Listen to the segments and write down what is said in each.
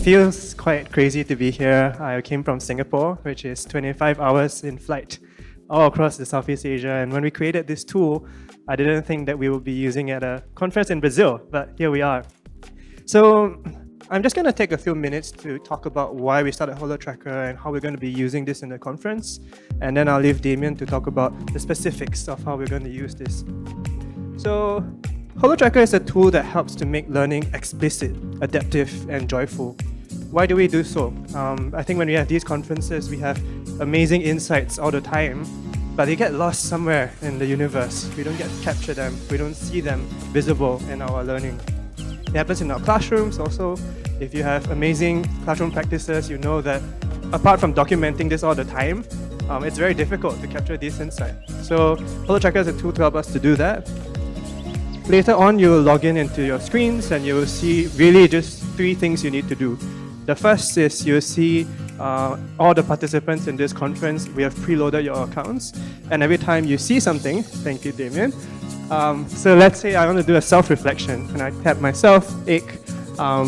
feels quite crazy to be here. I came from Singapore, which is 25 hours in flight all across the Southeast Asia. And when we created this tool, I didn't think that we would be using it at a conference in Brazil, but here we are. So I'm just going to take a few minutes to talk about why we started HoloTracker and how we're going to be using this in the conference. And then I'll leave Damien to talk about the specifics of how we're going to use this. So HoloTracker is a tool that helps to make learning explicit, adaptive, and joyful. Why do we do so? I think when we have these conferences, we have amazing insights all the time, but they get lost somewhere in the universe. We don't get to capture them. We don't see them visible in our learning. It happens in our classrooms also. If you have amazing classroom practices, you know that apart from documenting this all the time, it's very difficult to capture these insights. So HoloTracker is a tool to help us to do that. Later on, you will log into your screens and you will see really just 3 things you need to do. The first is you'll see all the participants in this conference. We have preloaded your accounts. And every time you see something, thank you, Damien. So let's say I want to do a self-reflection and I tap myself, Aik.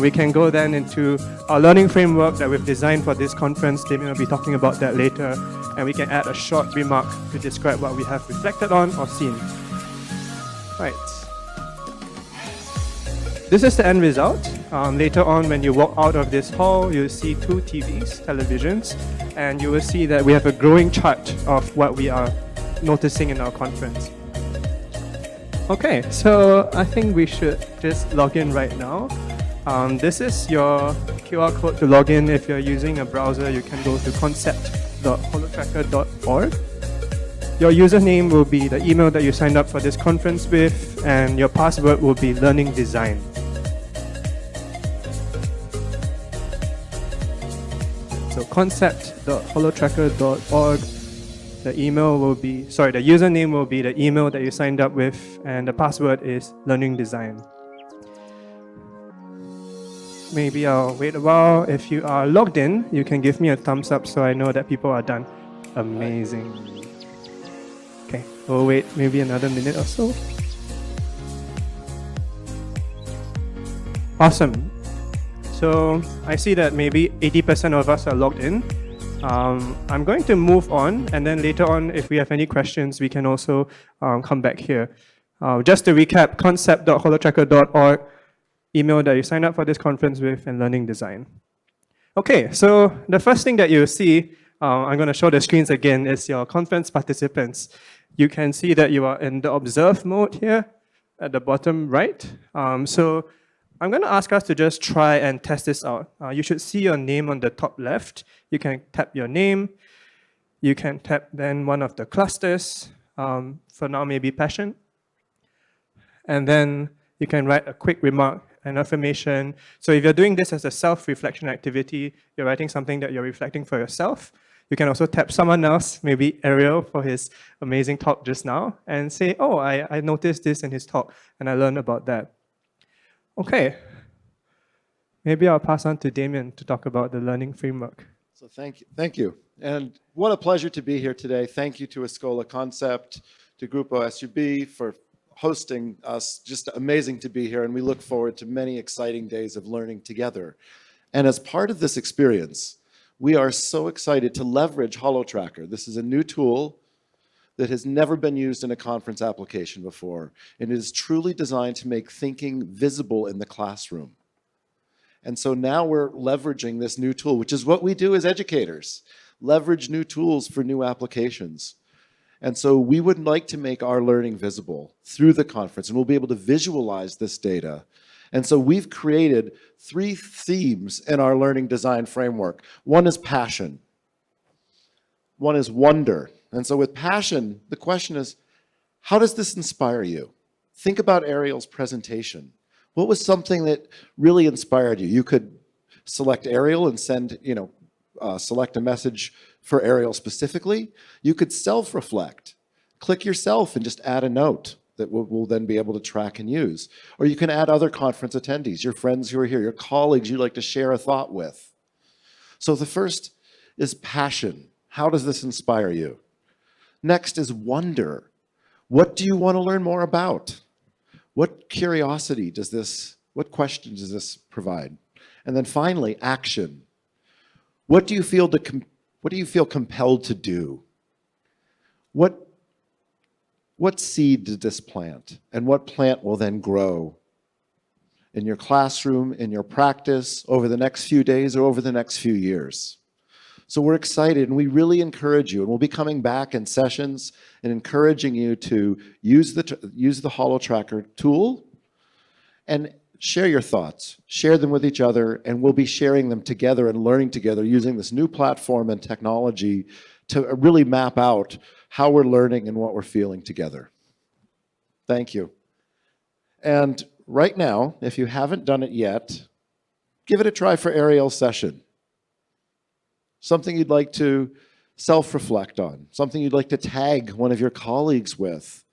We can go then into our learning framework that we've designed for this conference. Damien will be talking about that later. And we can add a short remark to describe what we have reflected on or seen. Right. This is the end result. Later on, when you walk out of this hall, you'll see 2 TVs, televisions, and you will see that we have a growing chart of what we are noticing in our conference. Okay, so I think we should just log in right now. This is your QR code to log in. If you're using a browser, you can go to concept.holotracker.org. Your username will be the email that you signed up for this conference with, and your password will be learning design. So concept.holotracker.org. The username will be the email that you signed up with, and the password is learning design. Maybe I'll wait a while. If you are logged in, you can give me a thumbs up so I know that people are done. Amazing. Okay, we'll wait maybe another minute or so. Awesome. So I see that maybe 80% of us are logged in. I'm going to move on, and then later on, if we have any questions, we can also come back here. Just to recap, concept.holotracker.org, email that you signed up for this conference with, and learning design. Okay, so the first thing that you'll see, I'm going to show the screens again, is your conference participants. You can see that you are in the observe mode here at the bottom right. So I'm going to ask us to just try and test this out. You should see your name on the top left. You can tap your name. You can tap then one of the clusters. For now, maybe passion. And then you can write a quick remark, an affirmation. So if you're doing this as a self-reflection activity, you're writing something that you're reflecting for yourself. You can also tap someone else, maybe Ariel for his amazing talk just now, and say, oh, I noticed this in his talk, and I learned about that. Okay, maybe I'll pass on to Damien to talk about the learning framework. So thank you. And what a pleasure to be here today. Thank you to Escola Concept, to Grupo SUB for hosting us. Just amazing to be here, and we look forward to many exciting days of learning together. And as part of this experience, we are so excited to leverage HoloTracker. This is a new tool that has never been used in a conference application before, and it is truly designed to make thinking visible in the classroom. And so now we're leveraging this new tool, which is what we do as educators, leverage new tools for new applications. And so we would like to make our learning visible through the conference, and we'll be able to visualize this data. And so we've created 3 themes in our learning design framework. One is passion. One is wonder. And so with passion, the question is, how does this inspire you? Think about Ariel's presentation. What was something that really inspired you? You could select Ariel and send, select a message for Ariel specifically. You could self-reflect. Click yourself and just add a note that we'll then be able to track and use. Or you can add other conference attendees, your friends who are here, your colleagues you'd like to share a thought with. So the first is passion. How does this inspire you? Next is wonder. What do you want to learn more about? What curiosity does this, what questions does this provide? And then finally, action. What do you feel compelled to do? What seed did this plant? And what plant will then grow in your classroom, in your practice, over the next few days or over the next few years? So we're excited, and we really encourage you, and we'll be coming back in sessions and encouraging you to use the HoloTracker tool and share your thoughts, share them with each other, and we'll be sharing them together and learning together using this new platform and technology to really map out how we're learning and what we're feeling together. Thank you. And right now, if you haven't done it yet, give it a try for Ariel's session. Something you'd like to self-reflect on, something you'd like to tag one of your colleagues with,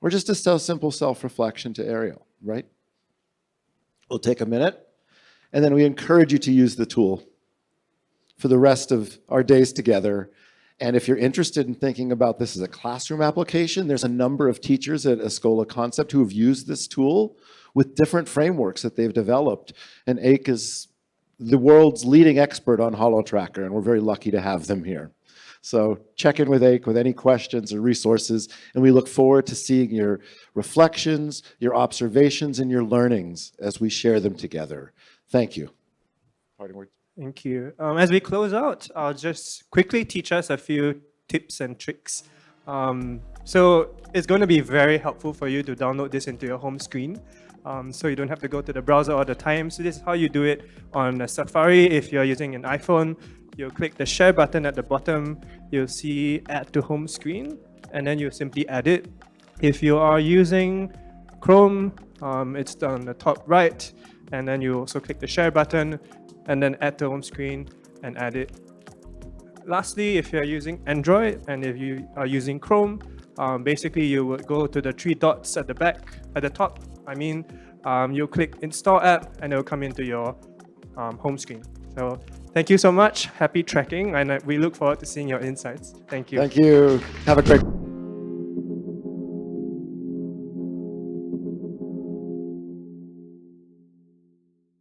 or just a simple self-reflection to Ariel, right? We'll take a minute, and then we encourage you to use the tool for the rest of our days together. And if you're interested in thinking about this as a classroom application, there's a number of teachers at Escola Concept who have used this tool with different frameworks that they've developed. And Aik is the world's leading expert on HoloTracker, and we're very lucky to have them here. So check in with Aik with any questions or resources, and we look forward to seeing your reflections, your observations, and your learnings as we share them together. Thank you. Parting words. Thank you. As we close out, I'll just quickly teach us a few tips and tricks. So it's going to be very helpful for you to download this into your home screen. So you don't have to go to the browser all the time. So this is how you do it on Safari. If you're using an iPhone, you'll click the share button at the bottom. You'll see add to home screen, and then you simply add it. If you are using Chrome, it's on the top right, and then you also click the share button, and then add to home screen and add it. Lastly, if you're using Android and if you are using Chrome, basically you would go to the three dots at the top. You'll click install app and it will come into your home screen. So thank you so much. Happy tracking, and we look forward to seeing your insights. Thank you. Thank you. Have a great